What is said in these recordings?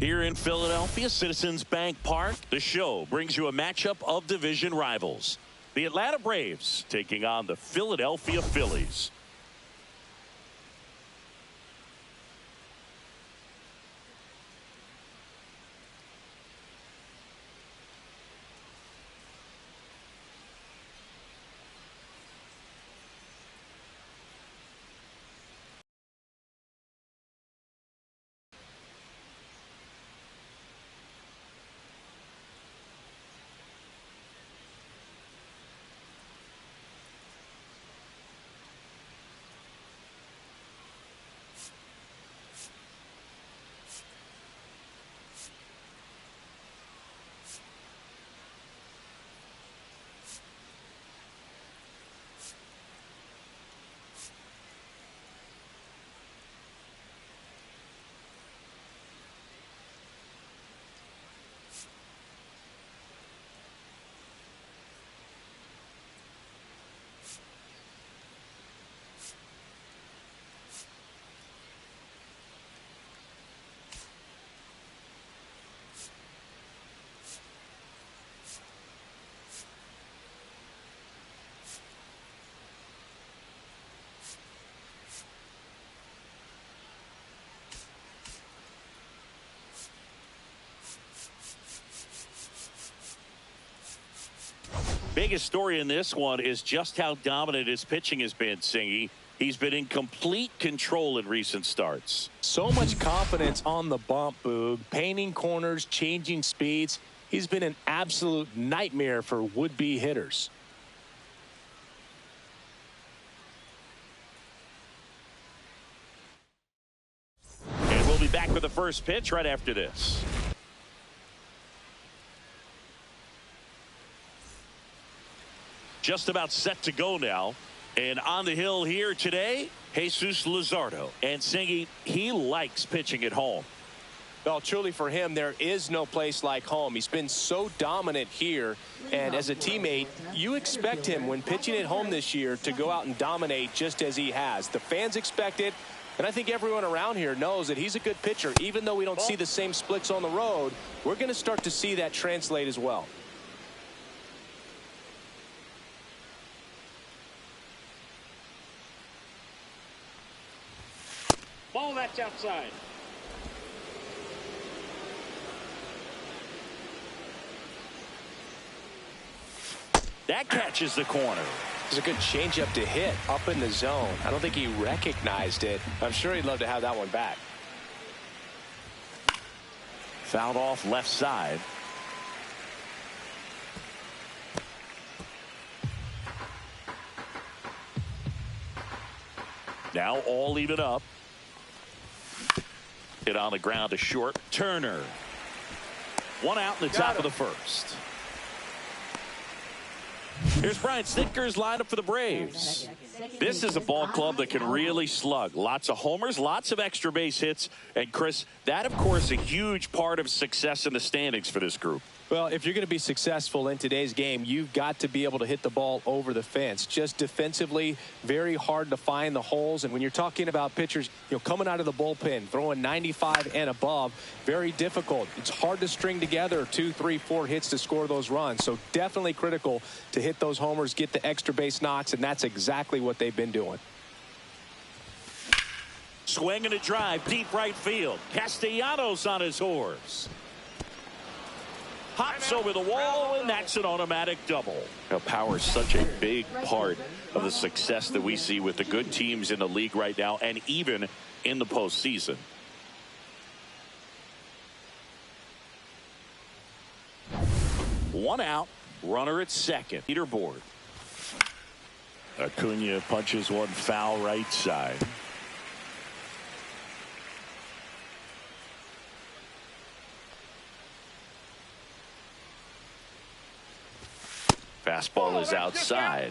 Here in Philadelphia, Citizens Bank Park, the show brings you a matchup of division rivals. The Atlanta Braves taking on the Philadelphia Phillies. Biggest story in this one is just how dominant his pitching has been, Singy. He's been in complete control in recent starts. So much confidence on the bump, Boog. Painting corners, changing speeds. He's been an absolute nightmare for would-be hitters. And we'll be back with the first pitch right after this. Just about set to go now. And on the hill here today, Jesus Luzardo. And Singy, he likes pitching at home. Well, truly for him, there is no place like home. He's been so dominant here. And as a teammate, you expect him when pitching at home this year to go out and dominate just as he has. The fans expect it. And I think everyone around here knows that he's a good pitcher. Even though we don't see the same splits on the road, we're going to start to see that translate as well. Ball that's outside. That catches the corner. It's a good changeup to hit up in the zone. I don't think he recognized it. I'm sure he'd love to have that one back. Fouled off left side. Now all even up. Hit on the ground to short. Turner. One out in the top of the first. Here's Brian Snitker's lineup for the Braves. This is a ball club that can really slug. Lots of homers, lots of extra base hits. And Chris, that of course a huge part of success in the standings for this group. Well, if you're going to be successful in today's game, you've got to be able to hit the ball over the fence. Just defensively, very hard to find the holes. And when you're talking about pitchers, coming out of the bullpen, throwing 95 and above, very difficult. It's hard to string together 2, 3, 4 hits to score those runs. So definitely critical to hit those homers, get the extra base knocks, and that's exactly what they've been doing. Swing and a drive, deep right field. Castellanos on his horse. Hops over the wall, and that's an automatic double. Now, power is such a big part of the success that we see with the good teams in the league right now, and even in the postseason. One out, runner at second. Leaderboard. Acuna punches one foul right side. Fastball is outside.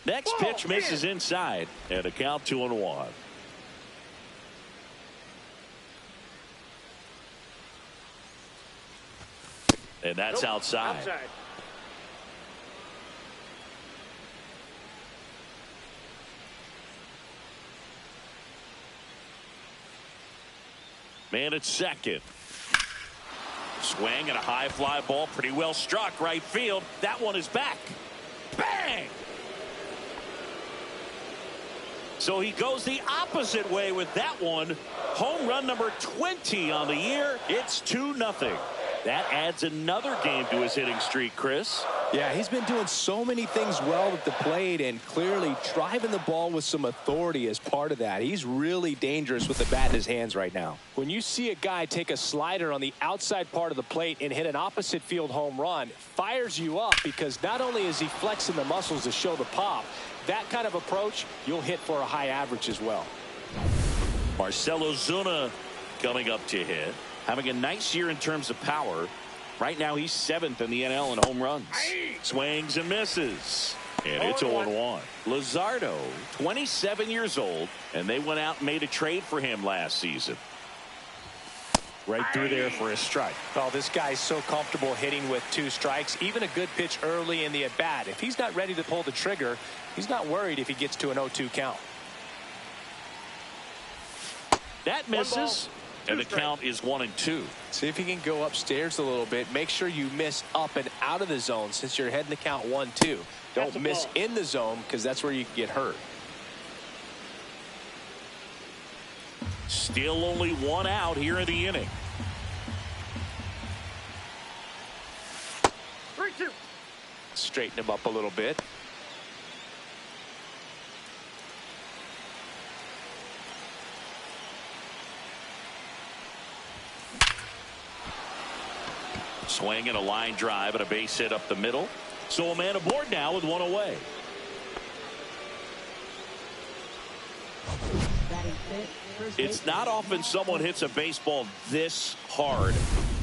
Next pitch misses inside, and a count 2-1. And that's outside. Man at second. Swing and a high fly ball, pretty well struck right field. That one is back. Bang! So he goes the opposite way with that one. Home run number 20 on the year. It's 2-0. That adds another game to his hitting streak, Chris. Yeah, he's been doing so many things well at the plate and clearly driving the ball with some authority as part of that. He's really dangerous with the bat in his hands right now. When you see a guy take a slider on the outside part of the plate and hit an opposite field home run, fires you up because not only is he flexing the muscles to show the pop, that kind of approach, you'll hit for a high average as well. Marcell Ozuna coming up to hit. Having a nice year in terms of power. Right now he's 7th in the NL in home runs. Swings and misses. And it's 0-1. Luzardo, 27 years old, and they went out and made a trade for him last season. Right through there for a strike. Well, this guy's so comfortable hitting with 2 strikes. Even a good pitch early in the at-bat. If he's not ready to pull the trigger, he's not worried if he gets to an 0-2 count. That misses. And the count is 1-2. See if you can go upstairs a little bit. Make sure you miss up and out of the zone since you're heading the count 1-2. Don't miss in the zone because that's where you can get hurt. Still only 1 out here in the inning. 3-2. Straighten him up a little bit. Swing and a line drive and a base hit up the middle. So a man aboard now with 1 away. It's not often someone hits a baseball this hard.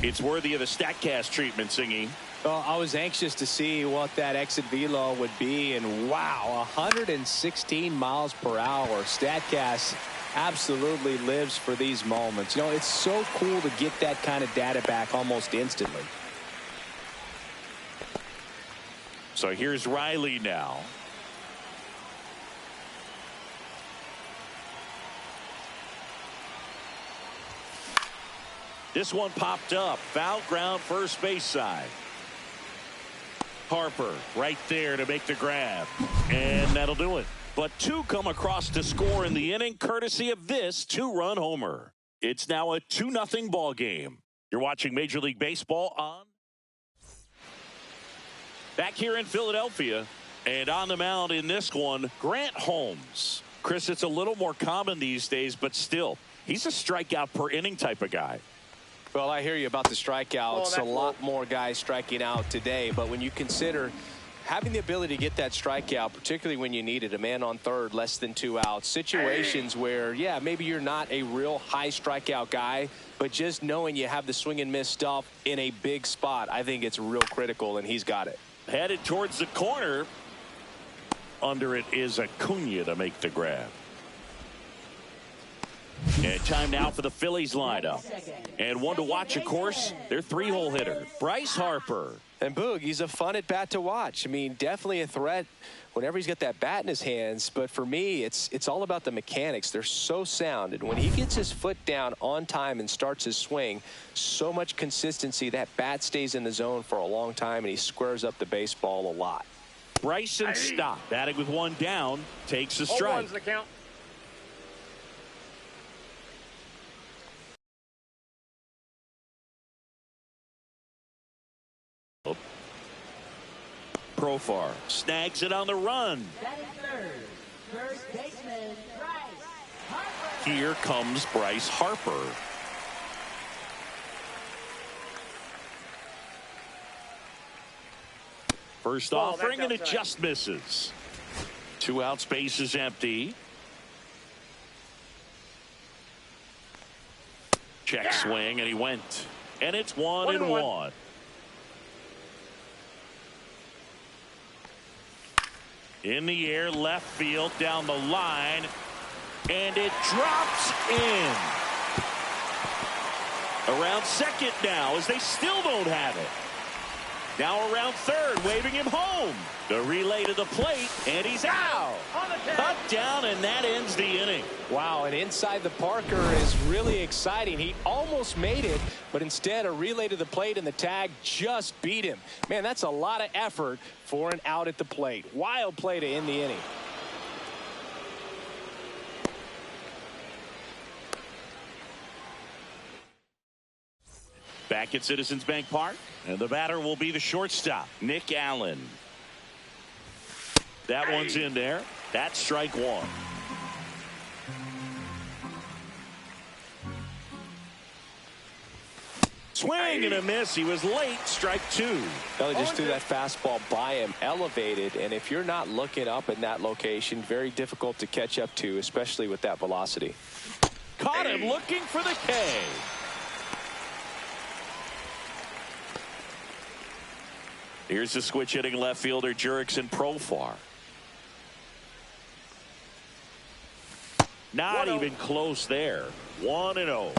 It's worthy of the StatCast treatment, Singing. Well, I was anxious to see what that exit velo would be, and wow, 116 miles per hour. StatCast absolutely lives for these moments. You know, it's so cool to get that kind of data back almost instantly. So here's Riley now. This one popped up. Foul ground, first base side. Harper right there to make the grab. And that'll do it. But 2 come across to score in the inning, courtesy of this 2-run homer. It's now a 2-0 ball game. You're watching Major League Baseball on. Back here in Philadelphia, and on the mound in this one, Grant Holmes. Chris, it's a little more common these days, but still, he's a strikeout per inning type of guy. Well, I hear you about the strikeouts. A lot more guys striking out today, but when you consider having the ability to get that strikeout, particularly when you need it, a man on third, less than 2 outs, situations where, yeah, maybe you're not a real high strikeout guy, but just knowing you have the swing and miss stuff in a big spot, I think it's real critical, and he's got it. Headed towards the corner. Under it is Acuna to make the grab. And time now for the Phillies lineup. And one to watch, of course, their 3-hole hitter, Bryce Harper. And Boog, he's a fun at bat to watch. I mean, definitely a threat whenever he's got that bat in his hands. But for me, it's all about the mechanics. They're so sound. And when he gets his foot down on time and starts his swing, so much consistency, that bat stays in the zone for a long time, and he squares up the baseball a lot. Bryson Stott, batting with 1 down, takes a strike. 0-1's the count. Profar snags it on the run. First baseman, Bryce Harper. Here comes Bryce Harper. First offering, and it just misses. 2 outs, base is empty. Check swing, and he went. And it's 1-1. In the air, left field, down the line, and it drops in. Around second now, as they still don't have it. Now around third, waving him home. The relay to the plate, and he's out. Cut down, and that ends the inning. Wow, an inside the Parker is really exciting. He almost made it, but instead a relay to the plate and the tag just beat him. Man, that's a lot of effort for an out at the plate. Wild play to end the inning. Back at Citizens Bank Park, and the batter will be the shortstop, Nick Allen. That one's in there. That's strike one. Swing and a miss. He was late. Strike two. They just threw that fastball by him, elevated, and if you're not looking up in that location, very difficult to catch up to, especially with that velocity. Caught him looking for the K. Here's the switch hitting left fielder Jurickson Profar. Not even close there. 1-0.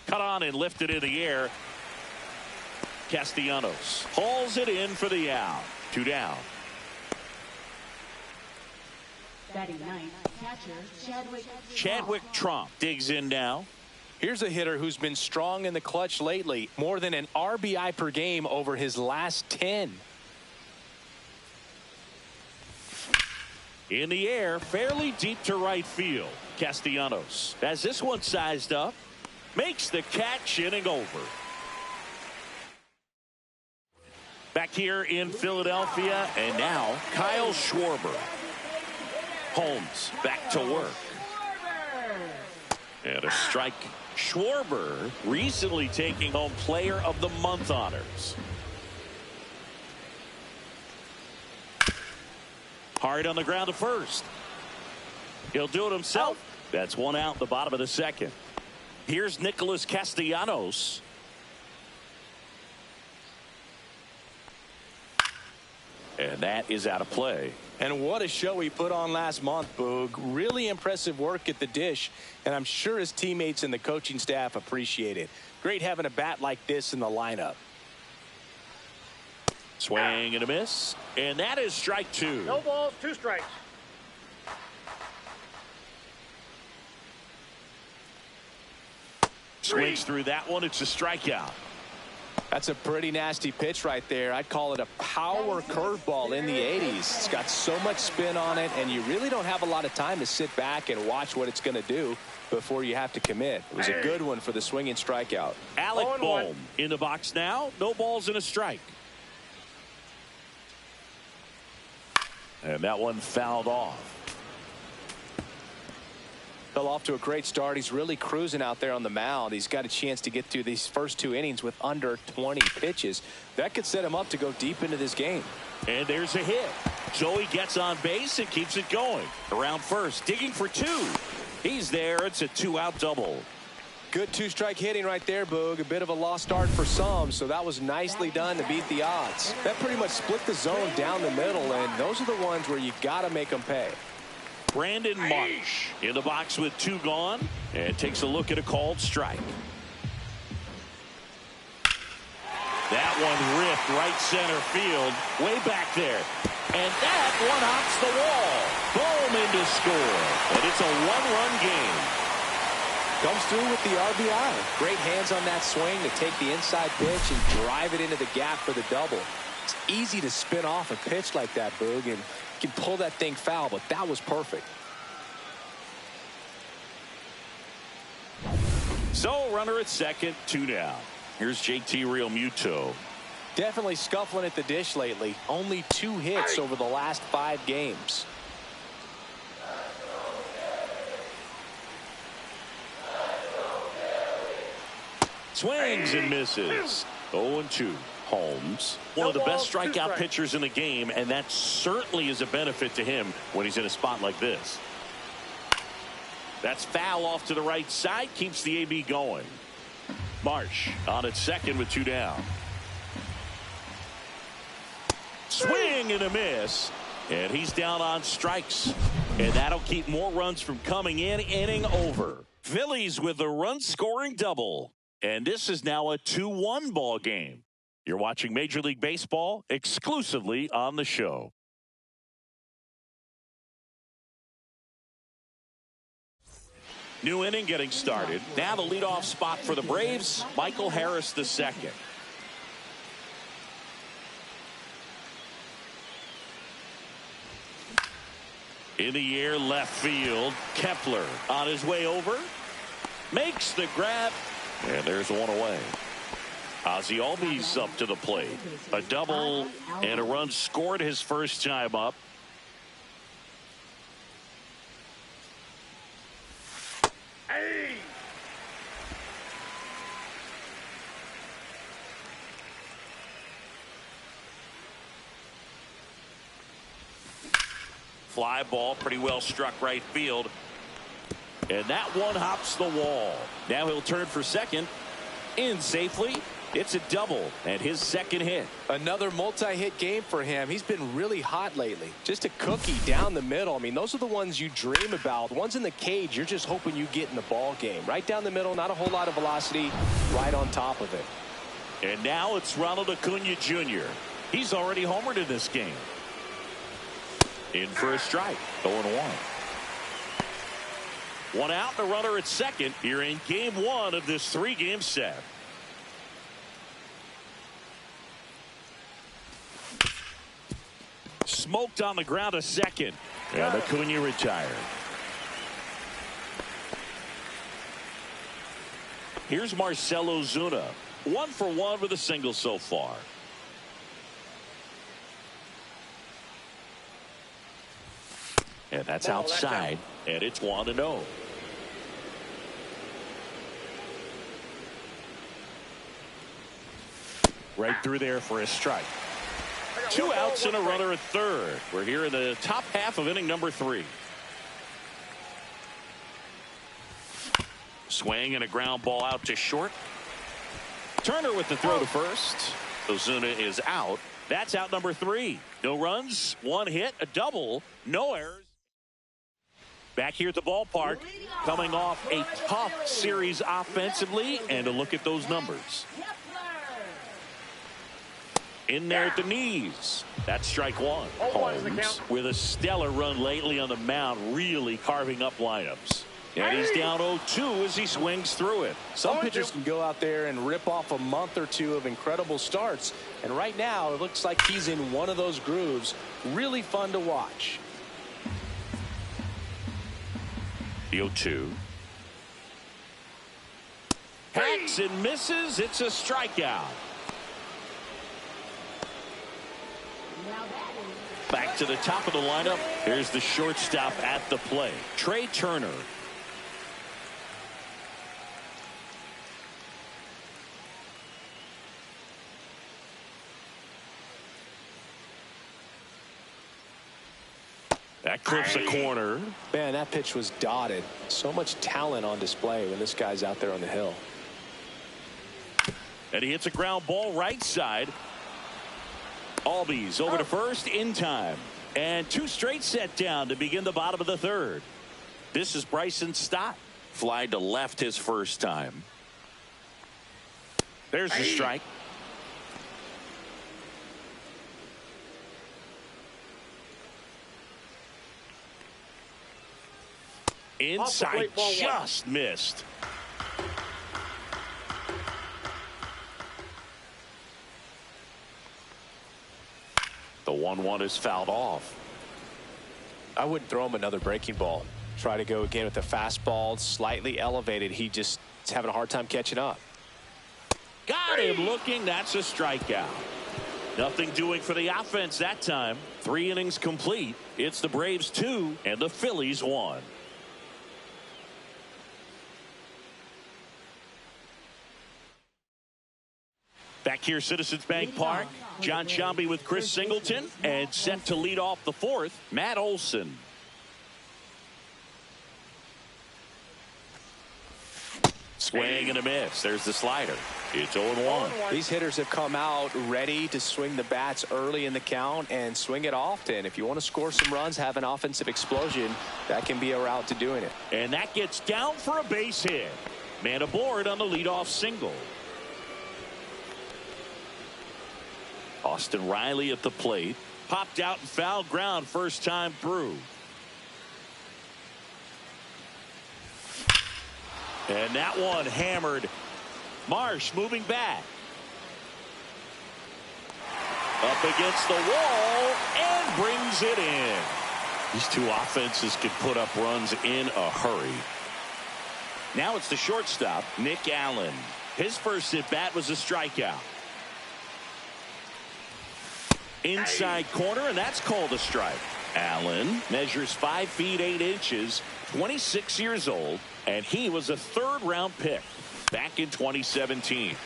Cut on and lifted in the air. Castellanos hauls it in for the out. 2 down. Batting ninth, catcher Chadwick Tromp digs in now. Here's a hitter who's been strong in the clutch lately. More than an RBI per game over his last 10. In the air, fairly deep to right field. Castellanos has this one sized up. Makes the catch, inning over. Back here in Philadelphia, and now Kyle Schwarber. Holmes back to work. And a strike. Schwarber recently taking home Player of the Month honors. Hard on the ground to first. He'll do it himself. That's one out in the bottom of the second. Here's Nicholas Castellanos. And that is out of play. And what a show he put on last month, Boog. Really impressive work at the dish, and I'm sure his teammates and the coaching staff appreciate it. Great having a bat like this in the lineup. Swing and a miss, and that is strike two. No balls, 2 strikes. Swings through that one. It's a strikeout. That's a pretty nasty pitch right there. I'd call it a power curveball in the 80s. It's got so much spin on it, and you really don't have a lot of time to sit back and watch what it's going to do before you have to commit. It was a good one for the swinging strikeout. Alec Bohm in the box now. No balls and a strike. And that one fouled off. Fell off to a great start. He's really cruising out there on the mound. He's got a chance to get through these first 2 innings with under 20 pitches. That could set him up to go deep into this game. And there's a hit. Joey gets on base and keeps it going. Around first, digging for 2. He's there. It's a 2-out double. Good 2-strike hitting right there, Boog. A bit of a lost start for some, so that was nicely done to beat the odds. That pretty much split the zone down the middle, and those are the ones where you got to make them pay. Brandon Marsh in the box with 2 gone, and takes a look at a called strike. That one ripped right center field, way back there. And that one hops the wall. Boom into score. And it's a 1-run game. Comes through with the RBI. Great hands on that swing to take the inside pitch and drive it into the gap for the double. It's easy to spin off a pitch like that, Boog, and you can pull that thing foul, but that was perfect. So runner at second, 2 down. Here's JT Realmuto. Definitely scuffling at the dish lately. Only 2 hits over the last 5 games. Swings and misses. 0-2. Holmes, one of the best strikeout pitchers in the game, and that certainly is a benefit to him when he's in a spot like this. That's foul off to the right side, keeps the AB going. Marsh on at second with 2 down. Swing and a miss, and he's down on strikes, and that'll keep more runs from coming in. Inning over. Phillies with a run-scoring double, and this is now a 2-1 ball game. You're watching Major League Baseball exclusively on the show. New inning getting started. Now the leadoff spot for the Braves, Michael Harris II. In the air, left field. Kepler on his way over. Makes the grab. And there's one away. Ozzie Albies up to the plate. A double and a run scored his first time up. Hey! Fly ball, pretty well struck right field. And that one hops the wall. Now he'll turn for second. In safely. It's a double and his second hit. Another multi-hit game for him. He's been really hot lately. Just a cookie down the middle. I mean, those are the ones you dream about. The ones in the cage, you're just hoping you get in the ball game. Right down the middle, not a whole lot of velocity, right on top of it. And now it's Ronald Acuna Jr. He's already homered in this game. In for a strike. 0-1. One out, the runner at second here in game one of this 3-game set. Smoked on the ground, a second. And Acuna retired. Here's Marcell Ozuna. 1 for 1 with a single so far. And that's outside. And it's 1-0. Right through there for a strike. 2 outs and a runner at third. We're here in the top half of inning number 3. Swing and a ground ball out to short. Turner with the throw to first. Ozuna is out. That's out number 3. No runs, 1 hit, a double, no errors. Back here at the ballpark, coming off a tough series offensively, and a look at those numbers. In there at the knees. That's strike 1. Holmes with a stellar run lately on the mound, really carving up lineups. And he's down 0-2 as he swings through it. Some pitchers can go out there and rip off a month or 2 of incredible starts. And right now, it looks like he's in one of those grooves. Really fun to watch. The 0-2. Hacks and misses. It's a strikeout. Back to the top of the lineup. Here's the shortstop at the plate, Trey Turner. That clips a corner. Man, that pitch was dotted. So much talent on display when this guy's out there on the hill. And he hits a ground ball right side. Albies over to first in time. And 2 straight set down to begin the bottom of the 3rd. This is Bryson Stott. Fly to left his first time. There's the strike. Inside, just missed. The 1-1 is fouled off. I wouldn't throw him another breaking ball. Try to go again with the fastball, slightly elevated. He just is having a hard time catching up. Got him looking. That's a strikeout. Nothing doing for the offense that time. 3 innings complete. It's the Braves 2 and the Phillies 1. Back here, Citizens Bank Park. John Sciambi with Chris Singleton, and set to lead off the 4th, Matt Olson. Swing and a miss. There's the slider. It's 0-1. These hitters have come out ready to swing the bats early in the count and swing it often. If you want to score some runs, have an offensive explosion, that can be a route to doing it. And that gets down for a base hit. Man aboard on the leadoff single. Austin Riley at the plate. Popped out and foul ground first time through. And that one hammered. Marsh moving back. Up against the wall and brings it in. These two offenses can put up runs in a hurry. Now it's the shortstop, Nick Allen. His first at bat was a strikeout. Inside corner, and that's called a strike. Allen measures 5 feet 8 inches, 26 years old, and he was a third-round pick back in 2017.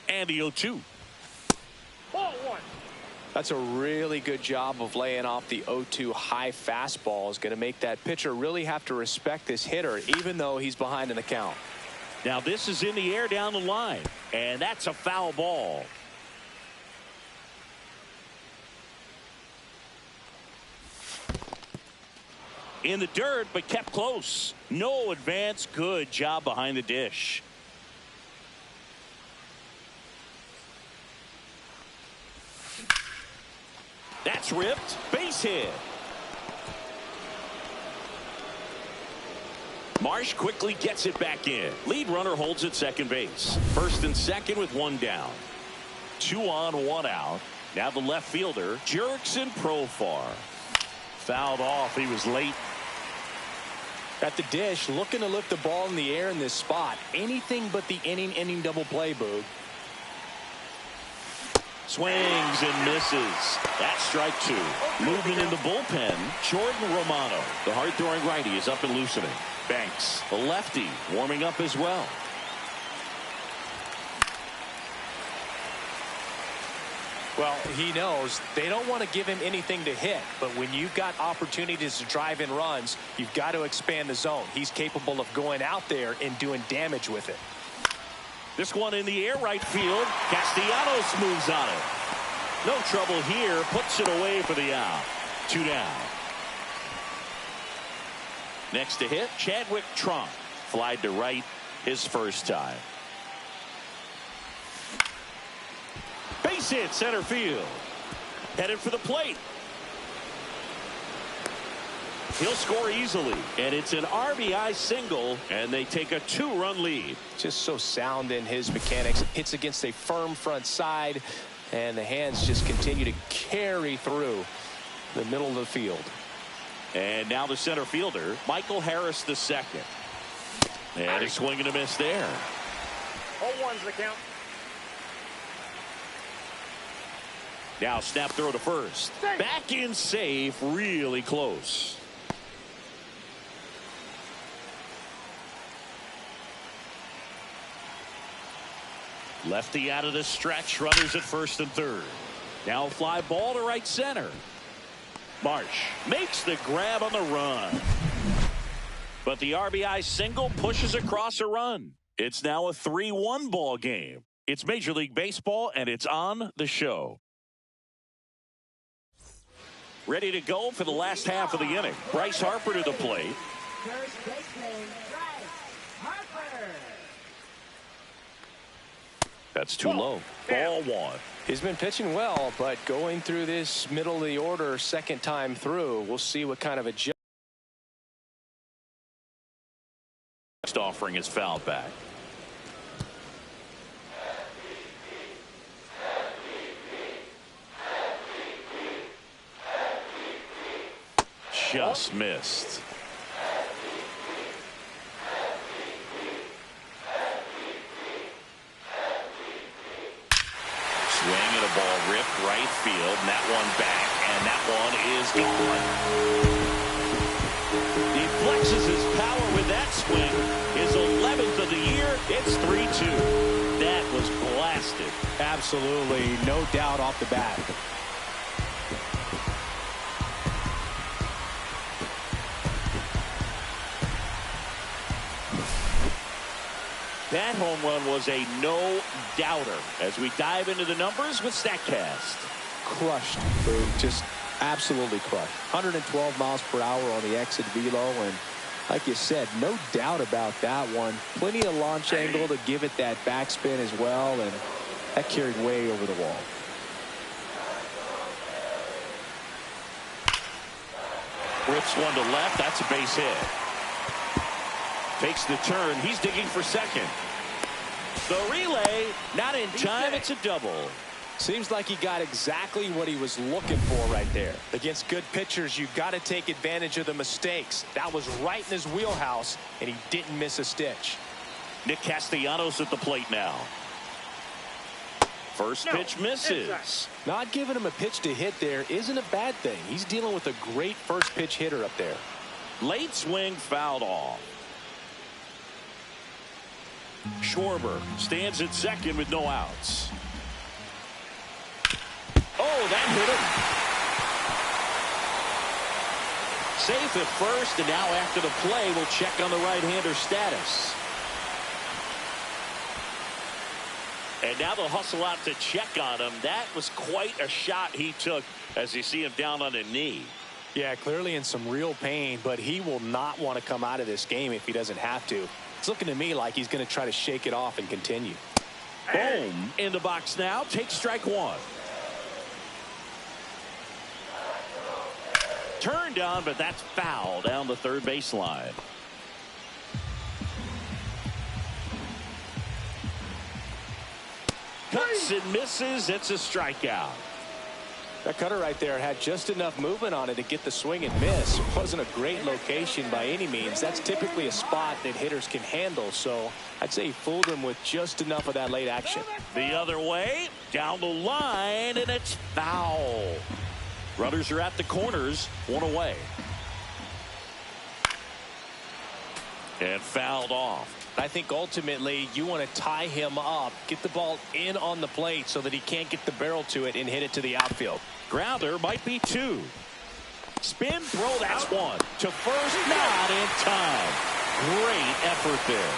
And the 0-2. That's a really good job of laying off the 0-2 high fastball. Is going to make that pitcher really have to respect this hitter, even though he's behind in the count. Now this is in the air down the line, and that's a foul ball. In the dirt, but kept close. No advance. Good job behind the dish. That's ripped. Base hit. Marsh quickly gets it back in. Lead runner holds at second base. First and second with one down. 2 on, 1 out. Now the left fielder jerks in Profar. Fouled off. He was late. At the dish, looking to lift the ball in the air in this spot. Anything but the inning double play, Boog. Swings and misses. That's strike 2. Movement in the bullpen. Jordan Romano, the hard-throwing righty, is up and loosening. Banks, the lefty, warming up as well. Well, he knows they don't want to give him anything to hit, but when you've got opportunities to drive in runs, you've got to expand the zone. He's capable of going out there and doing damage with it. This one in the air right field. Castellanos moves on it. No trouble here. Puts it away for the out. 2 down. Next to hit, Chadwick Trump. Flied to right his first time. Base hit center field. Headed for the plate. He'll score easily, and it's an RBI single, and they take a 2-run lead. Just so sound in his mechanics. Hits against a firm front side, and the hands just continue to carry through the middle of the field. And now the center fielder, Michael Harris II. And a swing and a miss there. 0-1's the count. Now snap throw to first. Back in safe, really close. Lefty out of the stretch, runners at first and third. Now fly ball to right center. Marsh makes the grab on the run. But the RBI single pushes across a run. It's now a 3-1 ball game. It's Major League Baseball, and it's on the show. Ready to go for the last half of the inning. Bryce Harper to the plate. First baseman, Bryce Harper. That's too low. Ball 1. He's been pitching well, but going through this middle of the order second time through, we'll see what kind of a Next offering is fouled back. Just missed. Swing and a ball ripped right field, and that one back, and that one is gone. He flexes his power with that swing. His 11th of the year. It's 3-2. That was blasted. absolutely no doubt off the bat. That home run was a no-doubter. As we dive into the numbers with StatCast. Crushed, Boog. Just absolutely crushed. 112 miles per hour on the exit velo, and like you said, no doubt about that one. Plenty of launch angle to give it that backspin as well, and that carried way over the wall. Rips one to left. That's a base hit. Takes the turn. He's digging for second. The relay, not in time. It's a double. Seems like he got exactly what he was looking for right there. Against good pitchers, you've got to take advantage of the mistakes. That was right in his wheelhouse, and he didn't miss a stitch. Nick Castellanos at the plate now. First pitch misses. Not giving him a pitch to hit there isn't a bad thing. He's dealing with a great first pitch hitter up there. Late swing fouled off. Schwarber stands at second with no outs. Oh, that hit him. Safe at first, and now after the play, we'll check on the right-hander status. And now they'll hustle out to check on him. That was quite a shot he took as you see him down on a knee. Yeah, clearly in some real pain, but he will not want to come out of this game if he doesn't have to. It's looking to me like he's going to try to shake it off and continue. Boom in the box now. Takes strike one. Turned on, but that's foul down the third baseline. Cuts and misses. It's a strikeout. That cutter right there had just enough movement on it to get the swing and miss. It wasn't a great location by any means. That's typically a spot that hitters can handle, so I'd say he fooled him with just enough of that late action. The other way, down the line, and it's foul. Runners are at the corners, one away. And fouled off. I think ultimately you want to tie him up, get the ball in on the plate so that he can't get the barrel to it and hit it to the outfield. Grounder might be two. Spin throw, that's one. To first, not in time. Great effort there.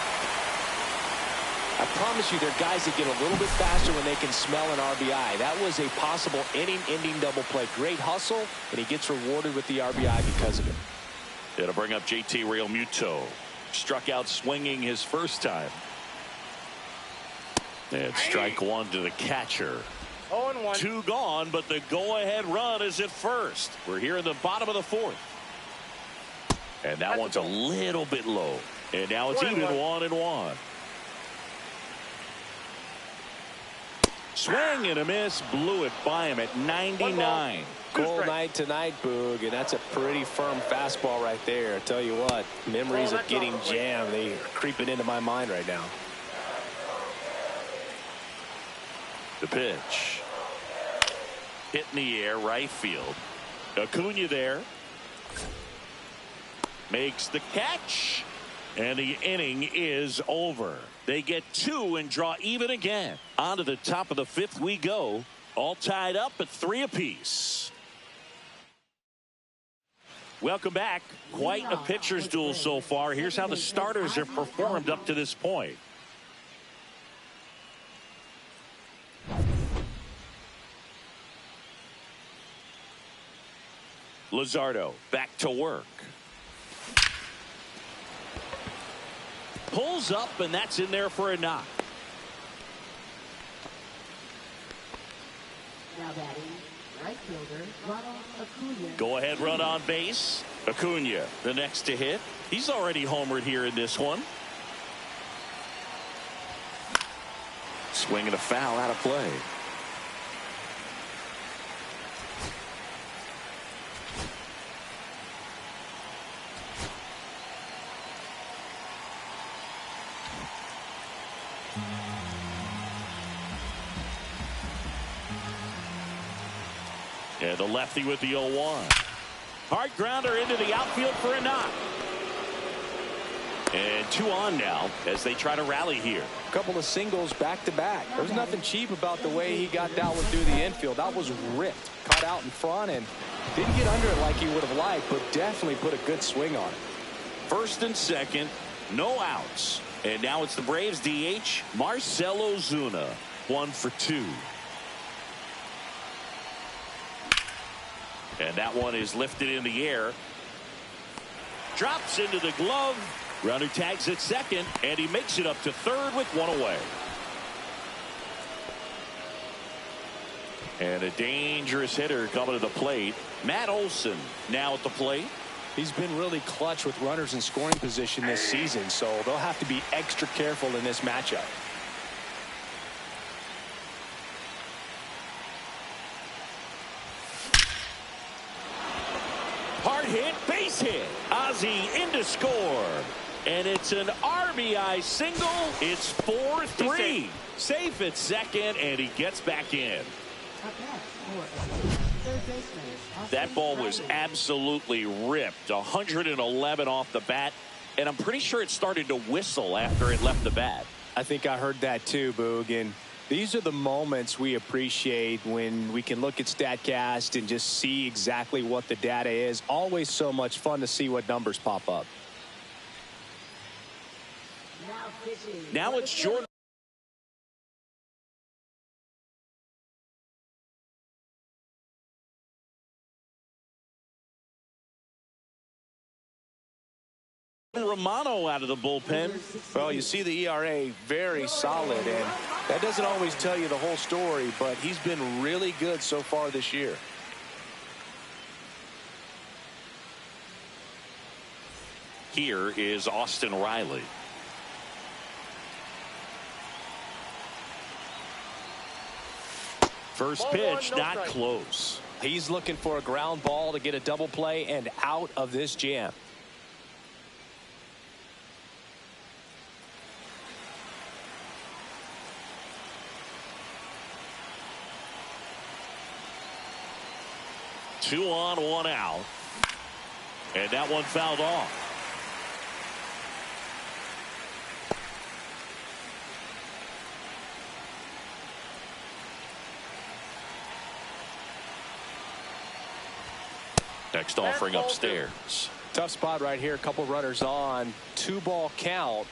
I promise you there are guys that get a little bit faster when they can smell an RBI. That was a possible inning-ending double play. Great hustle, and he gets rewarded with the RBI because of it. It'll bring up JT Realmuto. Struck out swinging his first time. And strike one to the catcher. 0-1. Two gone, but the go-ahead run is at first. We're here in the bottom of the fourth. And that one's a little bit low. And now it's even 1-1. Swing and a miss. Blew it by him at 99. Cold night tonight, Boog, and that's a pretty firm fastball right there. I tell you what, memories of getting jammed, they are creeping into my mind right now. The pitch. Hit in the air, right field. Acuna there. Makes the catch. And the inning is over. They get two and draw even again. On to the top of the fifth we go. All tied up at 3 apiece. Welcome back. Quite a pitcher's duel so far. Here's how the starters have performed up to this point. Luzardo back to work. Pulls up, and that's in there for a knock. Now batting, right fielder, Ronald Acuna. Go ahead run on base. Acuna, the next to hit. He's already homered here in this one. Swing and a foul out of play. And the lefty with the 0-1. Hard grounder into the outfield for a knock. And 2 on now as they try to rally here. A couple of singles back to back. There was nothing cheap about the way he got that one through the infield. That was ripped, caught out in front, and didn't get under it like he would have liked, but definitely put a good swing on it. First and second, no outs. And now it's the Braves DH, Marcell Ozuna, 1 for 2. And that one is lifted in the air. Drops into the glove. Runner tags at second, and he makes it up to third with one away. And a dangerous hitter coming to the plate. Matt Olson now at the plate. He's been really clutch with runners in scoring position this season, so they'll have to be extra careful in this matchup. Hard hit, base hit. Ozzy in to score. And it's an RBI single. It's 4-3. Safe at second, and he gets back in. That ball was absolutely ripped. 111 off the bat. And I'm pretty sure it started to whistle after it left the bat. I think I heard that too, Boog. And these are the moments we appreciate when we can look at StatCast and just see exactly what the data is. Always so much fun to see what numbers pop up. Now it's Jordan Romano out of the bullpen. Well, you see the ERA very solid, and that doesn't always tell you the whole story, but he's been really good so far this year. Here is Austin Riley. First pitch, not close. He's looking for a ground ball to get a double play and out of this jam. Two on, one out. And that one fouled off. Next offering upstairs. Tough spot right here. A couple runners on. 2-ball count.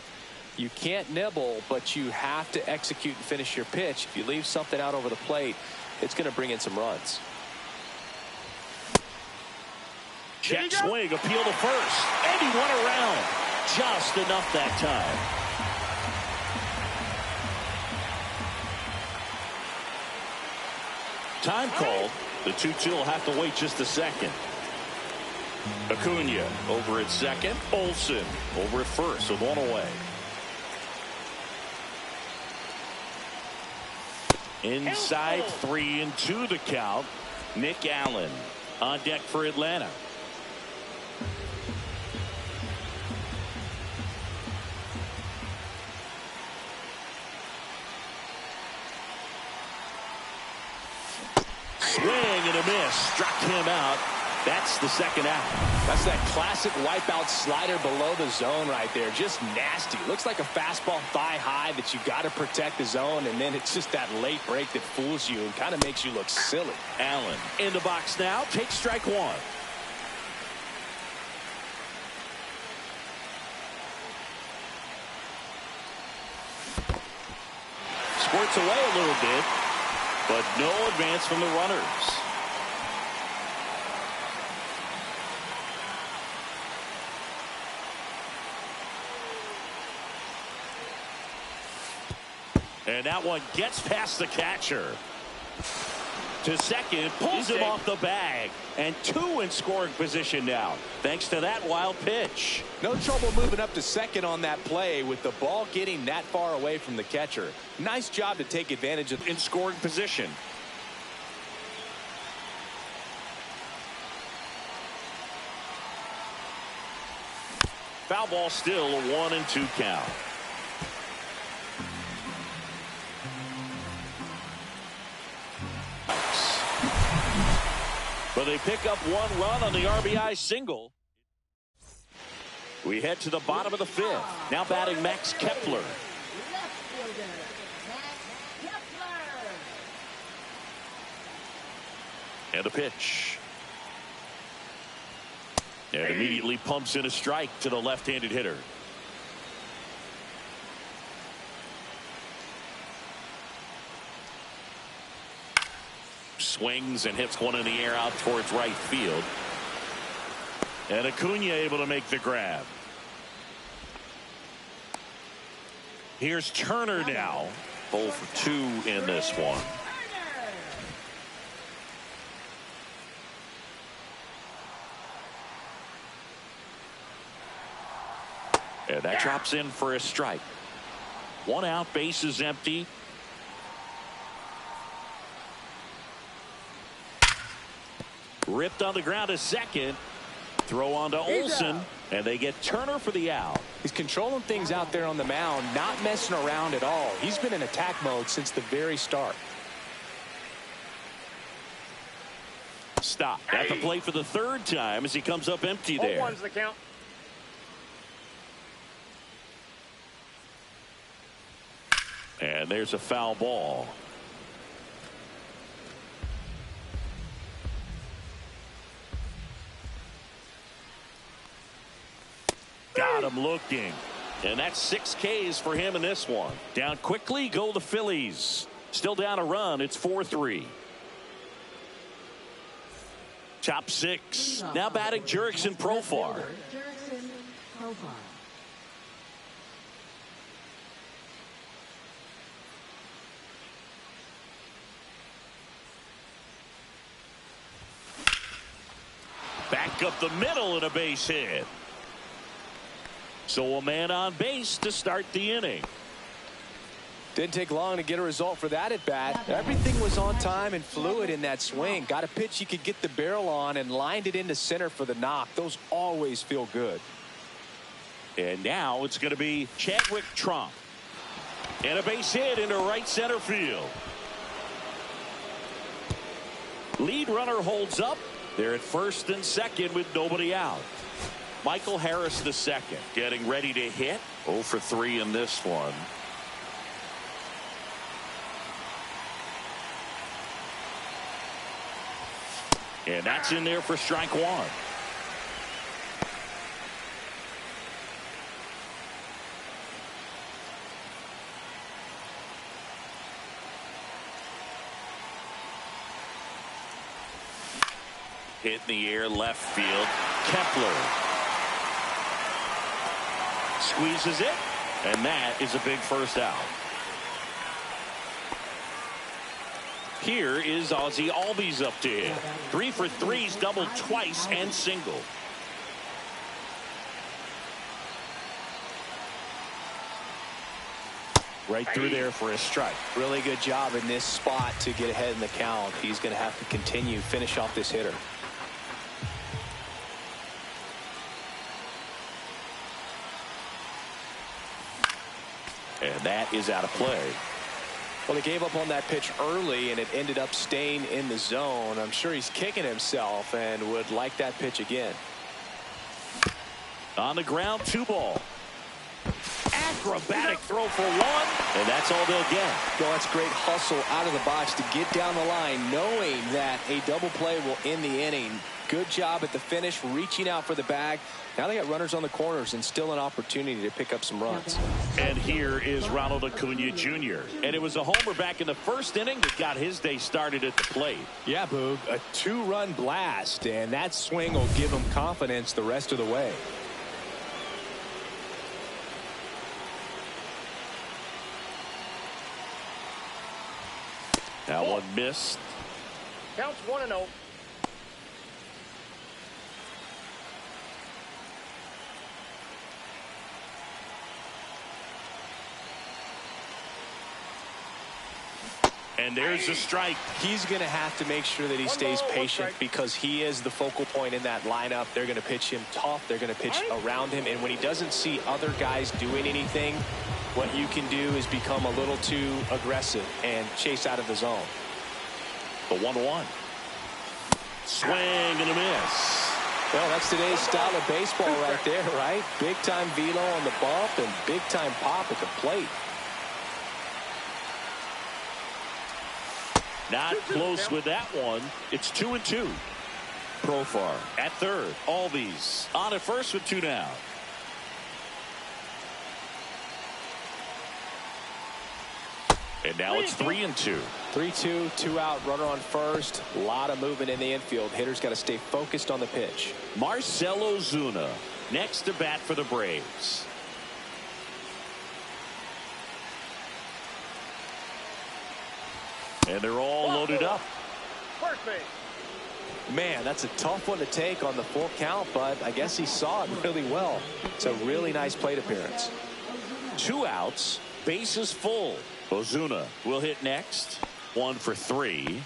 You can't nibble, but you have to execute and finish your pitch. If you leave something out over the plate, it's going to bring in some runs. Check swing, appeal to first, and he went around. Just enough that time. Time called. The 2-2 will have to wait just a second. Acuna over at second. Olson over at first with one away. Inside 3-2 the count. Nick Allen on deck for Atlanta. Swing and a miss. Struck him out. That's the second out. That's that classic wipeout slider below the zone right there. Just nasty. Looks like a fastball thigh high that you got to protect the zone, and then it's just that late break that fools you and kind of makes you look silly. Allen in the box now. Takes strike one. Squirts away a little bit, but no advance from the runners. And that one gets past the catcher. To second, pulls him off the bag. And 2 in scoring position now, thanks to that wild pitch. No trouble moving up to second on that play with the ball getting that far away from the catcher. Nice job to take advantage of In scoring position. Foul ball still, a 1-2 count. But they pick up 1 run on the RBI single. We head to the bottom of the 5th. Now batting Max Kepler. Left fielder, Max Kepler. And a pitch. And immediately pumps in a strike to the left-handed hitter. swings and hits one in the air out towards right field. And Acuna able to make the grab. Here's Turner now. 0 for 2 in this one. And that drops in for a strike. 1 out, base is empty. Ripped on the ground to second. Throw on to Olsen, and they get Turner for the out. He's controlling things out there on the mound, not messing around at all. He's been in attack mode since the very start. Stop at the plate for the 3rd time as he comes up empty there. 0-1's the count. And there's a foul ball. Got him looking. And that's 6 Ks for him in this one. Down quickly go the Phillies. Still down a run. It's 4-3. Top 6. Now batting Jurickson Profar. Jurickson Profar. Back up the middle and a base hit. So a man on base to start the inning. Didn't take long to get a result for that at bat. Everything was on time and fluid in that swing. Got a pitch you could get the barrel on and lined it into center for the knock. Those always feel good. And now it's going to be Chadwick Trump. And a base hit into right center field. Lead runner holds up. They're at first and second with nobody out. Michael Harris the second getting ready to hit. 0 for 3 in this one. And that's in there for strike 1. Hit in the air left field. Kepler squeezes it, and that is a big first out. Here is Ozzie Albies up to hit. 3 for 3's doubled twice and single. Right through there for a strike. Really good job in this spot to get ahead in the count. He's going to have to continue finish off this hitter. And that is out of play. Well, they gave up on that pitch early, and it ended up staying in the zone. I'm sure he's kicking himself and would like that pitch again. On the ground, 2 ball. Acrobatic throw for 1, and that's all they'll get. Well, that's great hustle out of the box to get down the line, knowing that a double play will end the inning. Good job at the finish, reaching out for the bag. Now they got runners on the corners and still an opportunity to pick up some runs. And here is Ronald Acuna Jr. And it was a homer back in the 1st inning that got his day started at the plate. Yeah, Boog, a 2-run blast, and that swing will give him confidence the rest of the way. That one missed. Counts 1-0. And there's a strike. He's going to have to make sure that he stays patient because he is the focal point in that lineup. They're going to pitch him tough. They're going to pitch around him. And when he doesn't see other guys doing anything, what you can do is become a little too aggressive and chase out of the zone. The 1-1. Swing and a miss. Well, that's today's style of baseball right there, right? Big time velo on the bump and big time pop at the plate. Not close with that one. It's 2-2. Profar at third. Albies on at first with 2 down. And now it's 3-2. 3-2, 2 out, runner on first. A lot of movement in the infield. Hitter's got to stay focused on the pitch. Marcell Ozuna next to bat for the Braves. And they're all loaded up. First base. Man, that's a tough one to take on the full count, but I guess he saw it really well. It's a really nice plate appearance. 2 outs, bases full. Ozuna will hit next. 1 for 3.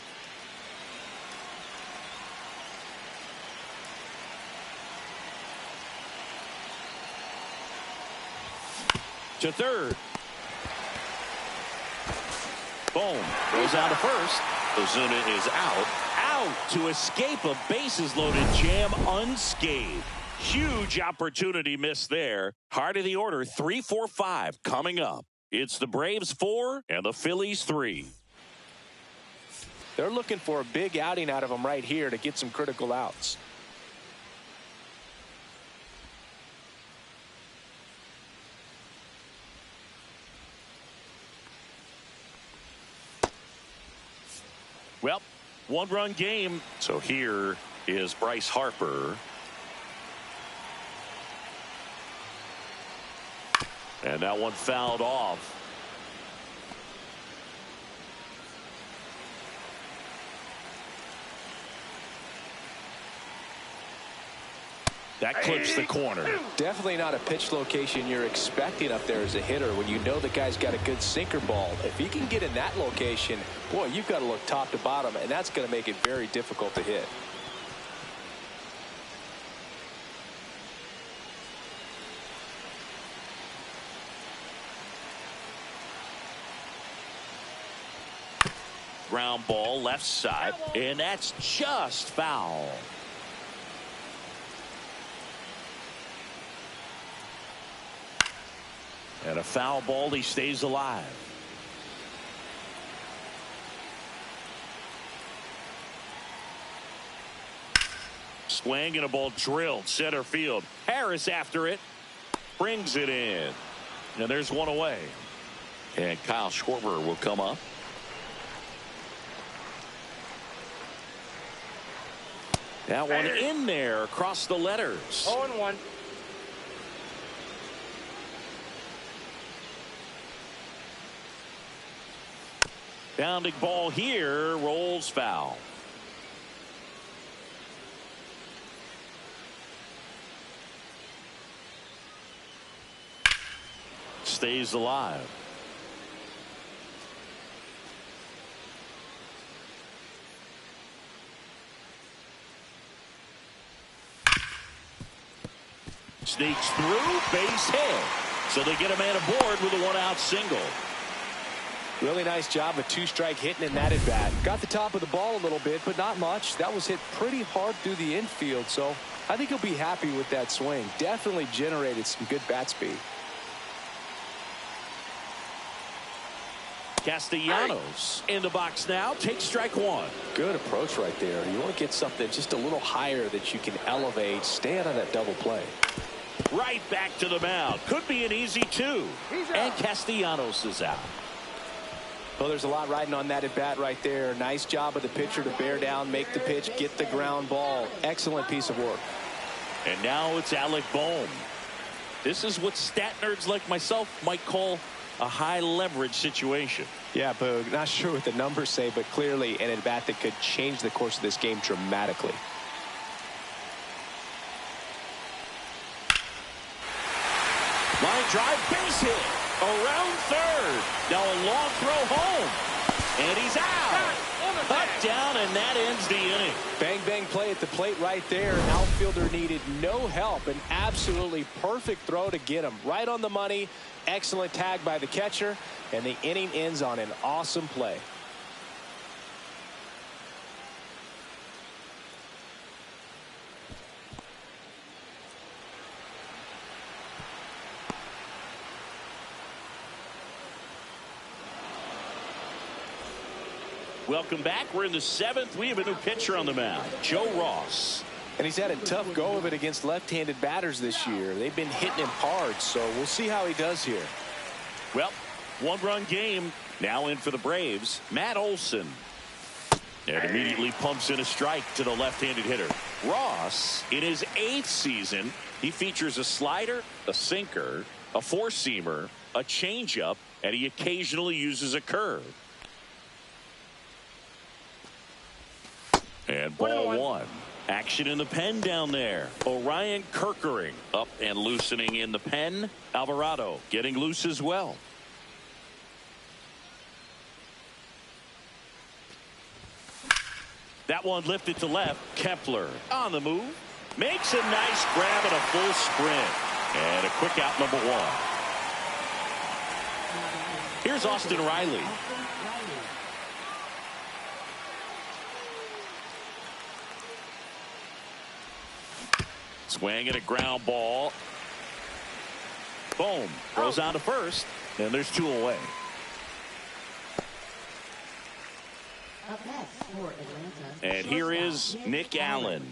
To third. Boom. Goes out to first. Ozuna is out. Out to escape a bases loaded jam unscathed. Huge opportunity missed there. Heart of the order, 3-4-5 coming up. It's the Braves 4 and the Phillies 3. They're looking for a big outing out of him right here to get some critical outs. Well, 1-run game. So here is Bryce Harper. And that one fouled off. That clips the corner. Definitely not a pitch location you're expecting up there as a hitter when you know the guy's got a good sinker ball. If he can get in that location, boy, you've got to look top to bottom, and that's going to make it very difficult to hit. Ground ball left side, and that's just foul. And a foul ball, he stays alive. Swing and a ball drilled center field. Harris after it, brings it in, and there's one away. And Kyle Schwarber will come up. That one in there across the letters. 0-1. Bounding ball here, rolls foul. Stays alive. Sneaks through, base hit. So they get a man aboard with a 1-out single. Really nice job of 2-strike hitting in that at bat. Got the top of the ball a little bit, but not much. That was hit pretty hard through the infield, so I think he'll be happy with that swing. Definitely generated some good bat speed. Castellanos in the box now. Takes strike 1. Good approach right there. You want to get something just a little higher that you can elevate. Stay out of that double play. Right back to the mound. Could be an easy 2. And Castellanos is out. Well, there's a lot riding on that at bat right there. Nice job of the pitcher to bear down, make the pitch, get the ground ball. Excellent piece of work. And now it's Alec Bohm. This is what stat nerds like myself might call a high leverage situation. Yeah, Boog, not sure what the numbers say, but clearly an at bat that could change the course of this game dramatically. Line drive, base hit around third. Now a long throw home, and he's out. Cut down, and that ends the inning. Bang bang play at the plate right there. Outfielder needed no help. An absolutely perfect throw to get him right on the money. Excellent tag by the catcher, and the inning ends on an awesome play. Welcome back. We're in the 7th. We have a new pitcher on the mound, Joe Ross. And he's had a tough go of it against left-handed batters this year. They've been hitting him hard, so we'll see how he does here. Well, 1-run game. Now in for the Braves, Matt Olson. And immediately pumps in a strike to the left-handed hitter. Ross, in his 8th season, he features a slider, a sinker, a four-seamer, a changeup, and he occasionally uses a curve. And ball one. Action in the pen down there. Orion Kerkering up and loosening in the pen. Alvarado getting loose as well. That one lifted to left. Kepler on the move. Makes a nice grab and a full sprint. And a quick out, number one. Here's Austin Riley. Swing and a ground ball. Boom. Goes on to first. And there's 2 away. And here is Nick Allen.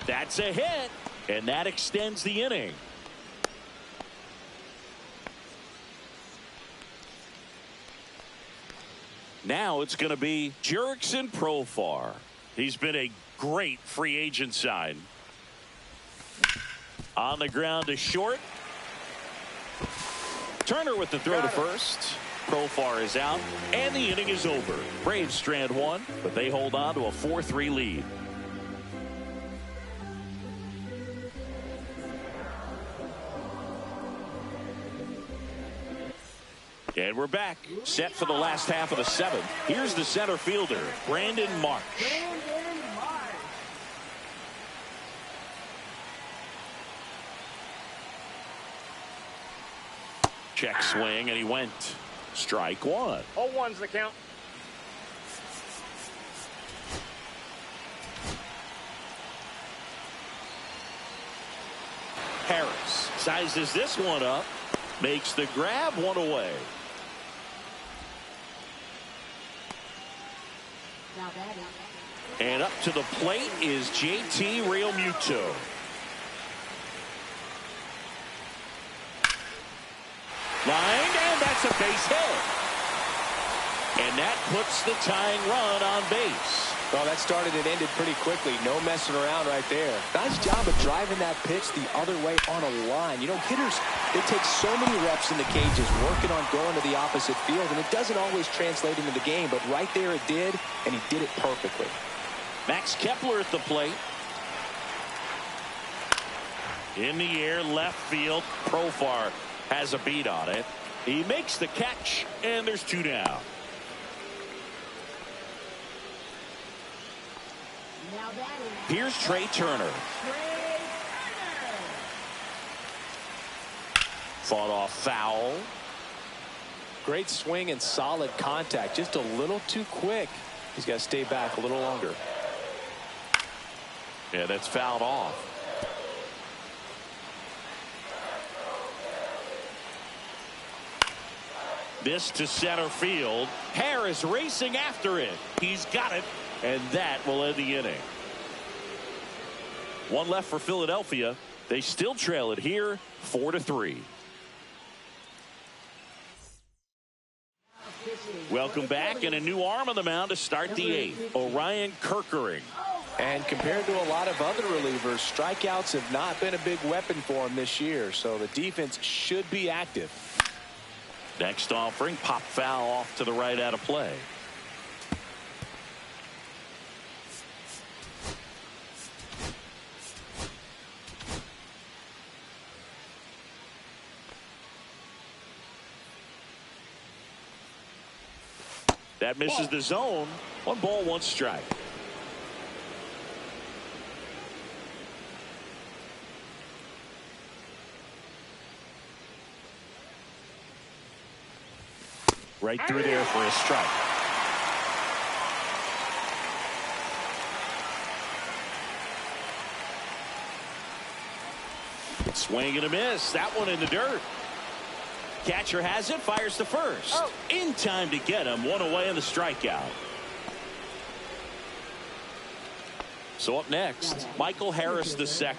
That's a hit, and that extends the inning. Now it's going to be Jurickson Profar. He's been a great free agent sign. On the ground to short. Turner with the throw to first. Profar is out, and the inning is over. Braves strand one, but they hold on to a 4-3 lead. And we're back, set for the last half of the 7th. Here's the center fielder, Brandon Marsh. Check swing, and he went. Strike one. 0-1's the count. Harris sizes this one up. Makes the grab, 1 away. And up to the plate is JT Realmuto. Lined, and that's a base hit. And that puts the tying run on base. Well, that started and ended pretty quickly. No messing around right there. Nice job of driving that pitch the other way on a line. You know, hitters, they take so many reps in the cages working on going to the opposite field, and it doesn't always translate into the game, but right there it did, and he did it perfectly. Max Kepler at the plate. In the air, left field. Profar has a beat on it. He makes the catch, and there's 2 down. Here's Trey Turner. Fought off foul. Great swing and solid contact. Just a little too quick. He's got to stay back a little longer. Yeah, that's fouled off. This to center field. Harris racing after it. He's got it, and that will end the inning. 1 left for Philadelphia. They still trail it here, 4-3. Welcome back, and a new arm on the mound to start the 8th. Orion Kerkering. And compared to a lot of other relievers, strikeouts have not been a big weapon for him this year, so the defense should be active. Next offering, pop foul off to the right out of play. That misses the zone. 1 ball, 1 strike. Right through there for a strike. Swing and a miss. That one in the dirt. Catcher has it, fires to first. In time to get him. One away on the strikeout. So up next, Michael Harris II.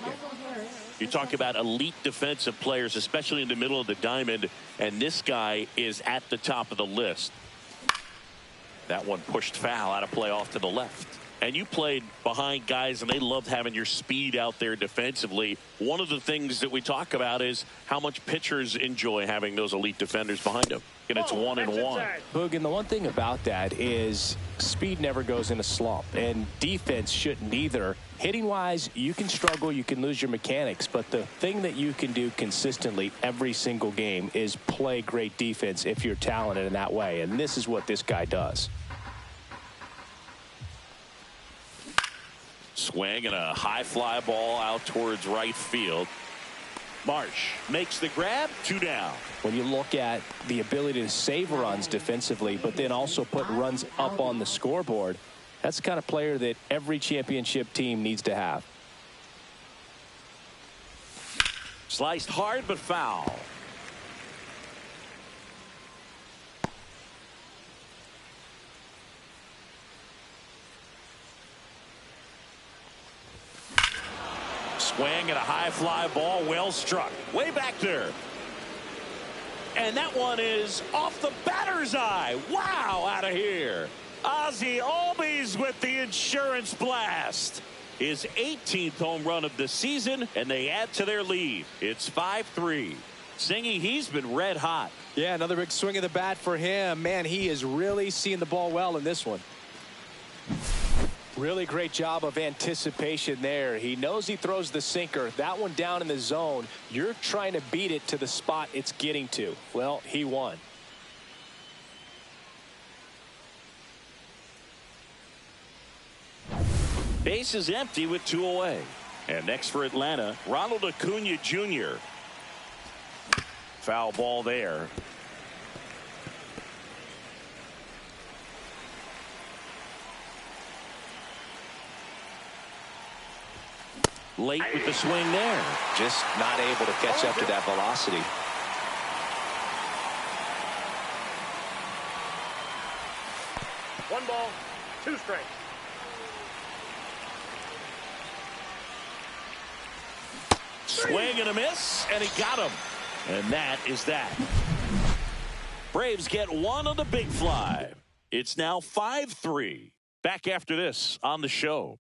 You talk about elite defensive players, especially in the middle of the diamond, and this guy is at the top of the list. That one pushed foul, out of play off to the left. And you played behind guys, and they loved having your speed out there defensively. One of the things that we talk about is how much pitchers enjoy having those elite defenders behind them. And it's 1-1. Boog, and the one thing about that is speed never goes in a slump, and defense shouldn't either. Hitting-wise, you can struggle, you can lose your mechanics, but the thing that you can do consistently every single game is play great defense if you're talented in that way, and this is what this guy does. Swing and a high fly ball out towards right field. Marsh makes the grab, 2 down. When you look at the ability to save runs defensively, but then also put runs up on the scoreboard, that's the kind of player that every championship team needs to have. Sliced hard but foul. Swing and a high fly ball, well struck. Way back there. And that one is off the batter's eye. Wow, out of here. Ozzie Albies with the insurance blast. His 18th home run of the season, and they add to their lead. It's 5-3. Singy, he's been red hot. Yeah, another big swing of the bat for him. Man, he is really seeing the ball well in this one. Really great job of anticipation there. He knows he throws the sinker. That one down in the zone. You're trying to beat it to the spot it's getting to. Well, he won. Base is empty with 2 away. And next for Atlanta, Ronald Acuna Jr. Foul ball there. Late with the swing there. Just not able to catch up to that velocity. One ball, 2 strikes. Swing and a miss, and he got him. And that is that. Braves get one on the big fly. It's now 5-3. Back after this on the show.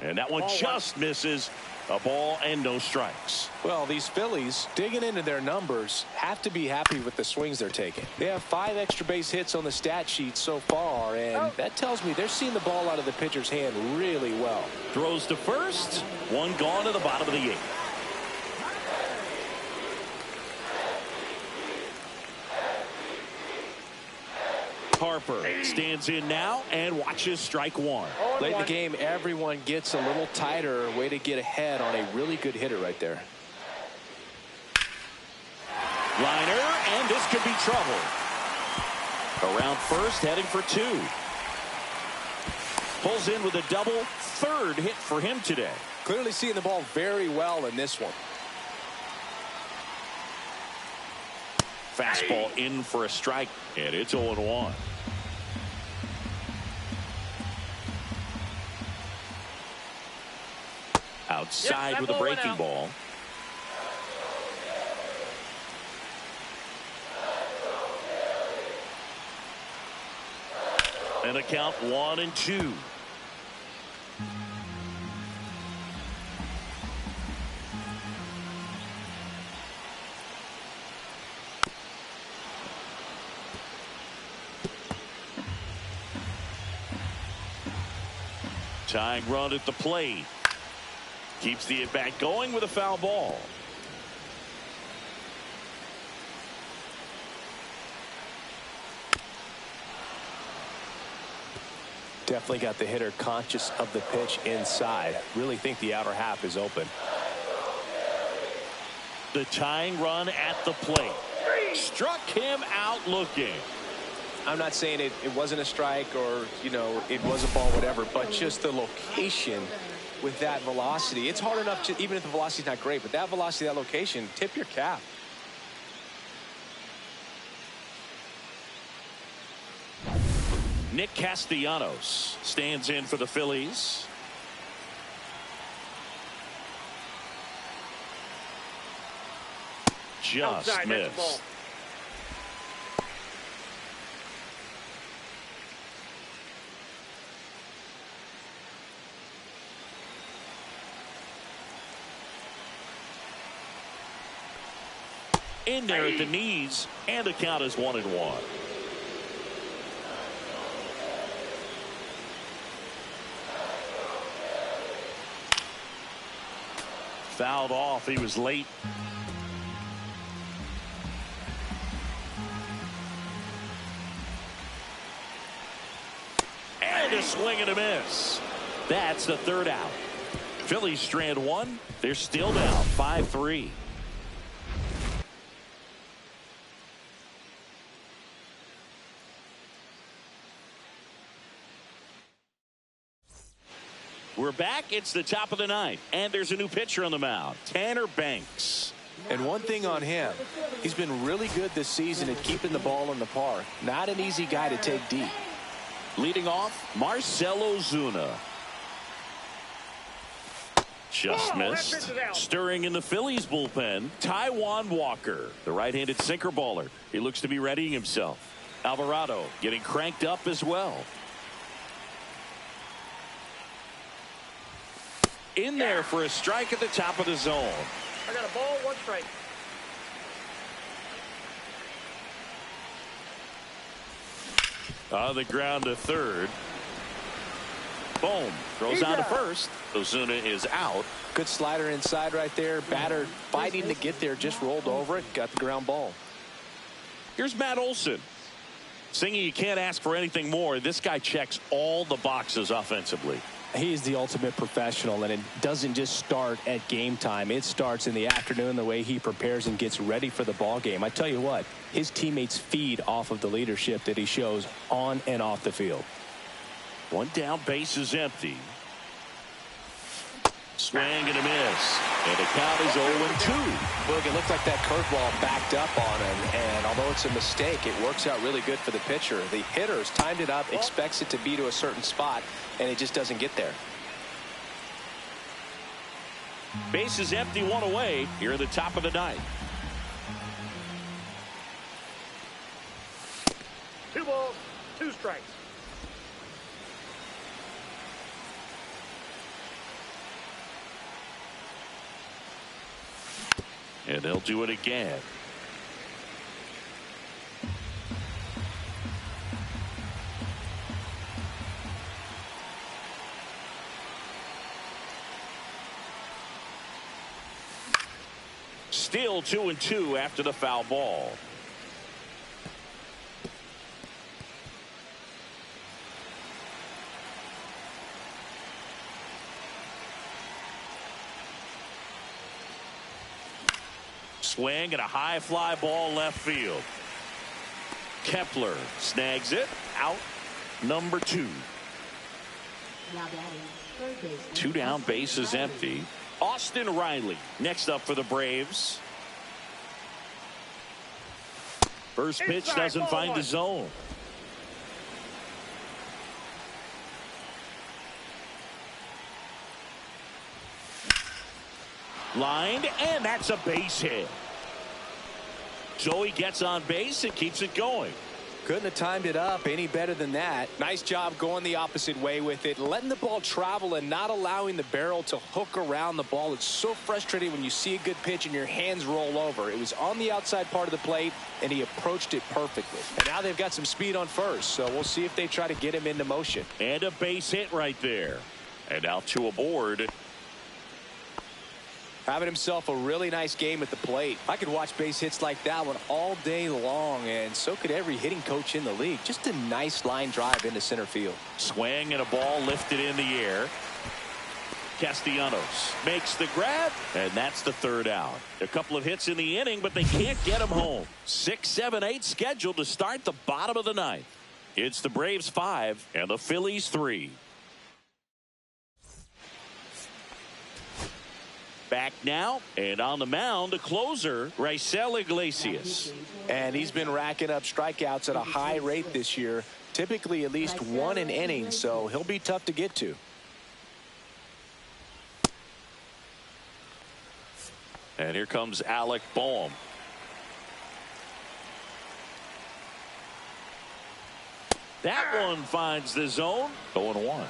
And that one just misses. A ball and no strikes. Well, these Phillies, digging into their numbers, have to be happy with the swings they're taking. They have 5 extra base hits on the stat sheet so far, and that tells me they're seeing the ball out of the pitcher's hand really well. Throws to first. One gone to the bottom of the 8th. Harper stands in now and watches strike 1. Late in the game, everyone gets a little tighter. Way to get ahead on a really good hitter right there. Liner, and this could be trouble. Around first, heading for 2. Pulls in with a double. 3rd hit for him today. Clearly seeing the ball very well in this one. Fastball in for a strike, and it's 0-1. Outside with a breaking ball. And a count 1-2. Tying run at the plate. Keeps the at-bat going with a foul ball. Definitely got the hitter conscious of the pitch inside. Really think the outer half is open. The tying run at the plate. Struck him out looking. I'm not saying it wasn't a strike or, you know, it was a ball, whatever, but just the location with that velocity. It's hard enough to, even if the velocity's not great, but that velocity, that location, tip your cap. Nick Castellanos stands in for the Phillies. Just Outside, that's the ball. missed. In there at the knees, and the count is 1-1. Fouled off. He was late. And a swing and a miss. That's the third out. Phillies strand one. They're still down 5-3. We're back. It's the top of the ninth, and there's a new pitcher on the mound, Tanner Banks. And one thing on him, he's been really good this season at keeping the ball in the park. Not an easy guy to take deep. Leading off, Marcell Ozuna. Just missed. Stirring in the Phillies bullpen, Taijuan Walker, the right-handed sinker baller. He looks to be readying himself. Alvarado getting cranked up as well. In there for a strike at the top of the zone. I got a ball, 1 strike. On the ground to third. Boom. Throws on to first. Ozuna is out. Good slider inside right there. Batter fighting to get there. Just rolled over it. Got the ground ball. Here's Matt Olson. Singing, you can't ask for anything more. This guy checks all the boxes offensively. He is the ultimate professional, and it doesn't just start at game time. It starts in the afternoon, the way he prepares and gets ready for the ball game. I tell you what, his teammates feed off of the leadership that he shows on and off the field. One down, base is empty. Swing and a miss. And the count is 0-2. Look, it looked like that curveball backed up on him, and although it's a mistake, it works out really good for the pitcher. The hitter's timed it up, expects it to be to a certain spot, and it just doesn't get there. Base is empty, 1 away here at the top of the ninth. 2 balls, 2 strikes. And they'll do it again. Still 2-2 after the foul ball. Swing and a high fly ball left field. Kepler snags it. Out number 2. Now batting, third base. 2 down, base is empty. Austin Riley next up for the Braves. First pitch doesn't find the zone. Lined, and that's a base hit. So he gets on base and keeps it going. Couldn't have timed it up any better than that. Nice job going the opposite way with it, letting the ball travel and not allowing the barrel to hook around the ball. It's so frustrating when you see a good pitch and your hands roll over. It was on the outside part of the plate, and he approached it perfectly. And now they've got some speed on first, so we'll see if they try to get him into motion. And a base hit right there. And now 2 aboard. Having himself a really nice game at the plate. I could watch base hits like that one all day long, and so could every hitting coach in the league. Just a nice line drive into center field. Swing and a ball lifted in the air. Castellanos makes the grab, and that's the third out. A couple of hits in the inning, but they can't get him home. 6, 7, 8 scheduled to start the bottom of the ninth. It's the Braves 5 and the Phillies 3. Back now, and on the mound, the closer, Raisel Iglesias. And he's been racking up strikeouts at a high rate this year, typically at least one an inning, so he'll be tough to get to. And here comes Alec Boehm. That one finds the zone. 0-1.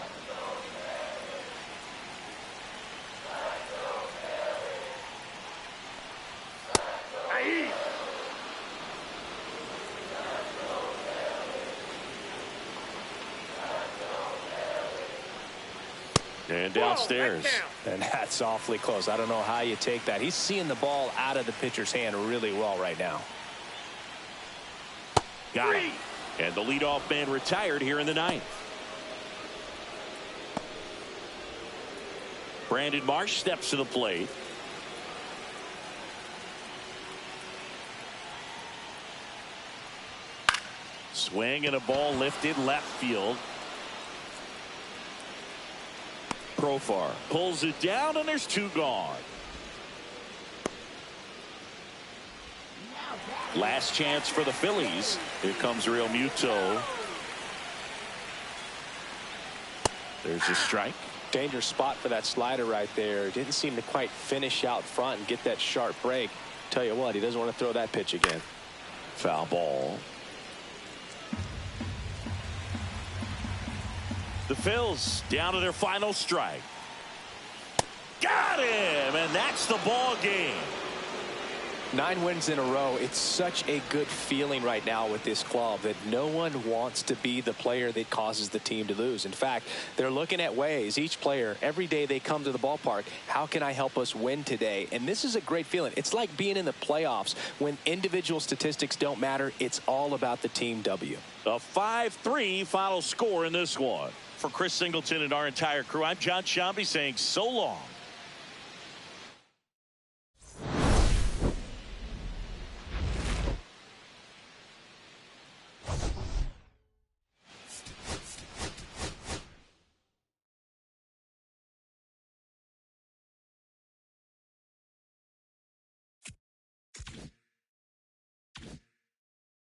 And downstairs. And that's awfully close. I don't know how you take that. He's seeing the ball out of the pitcher's hand really well right now. Got him. And the leadoff man retired here in the ninth. Brandon Marsh steps to the plate. Swing and a ball lifted left field. Profar pulls it down, and there's 2 gone. Last chance for the Phillies. Here comes Real Muto. There's a strike. Dangerous spot for that slider right there. Didn't seem to quite finish out front and get that sharp break. Tell you what, he doesn't want to throw that pitch again. Foul ball. The Phils down to their final strike. Got him, and that's the ball game. 9 wins in a row. It's such a good feeling right now with this club that no one wants to be the player that causes the team to lose. In fact, they're looking at ways, each player, every day they come to the ballpark, how can I help us win today? And this is a great feeling. It's like being in the playoffs when individual statistics don't matter. It's all about the team W. A 5-3 final score in this one. For Chris Singleton and our entire crew, I'm John Shambi saying so long.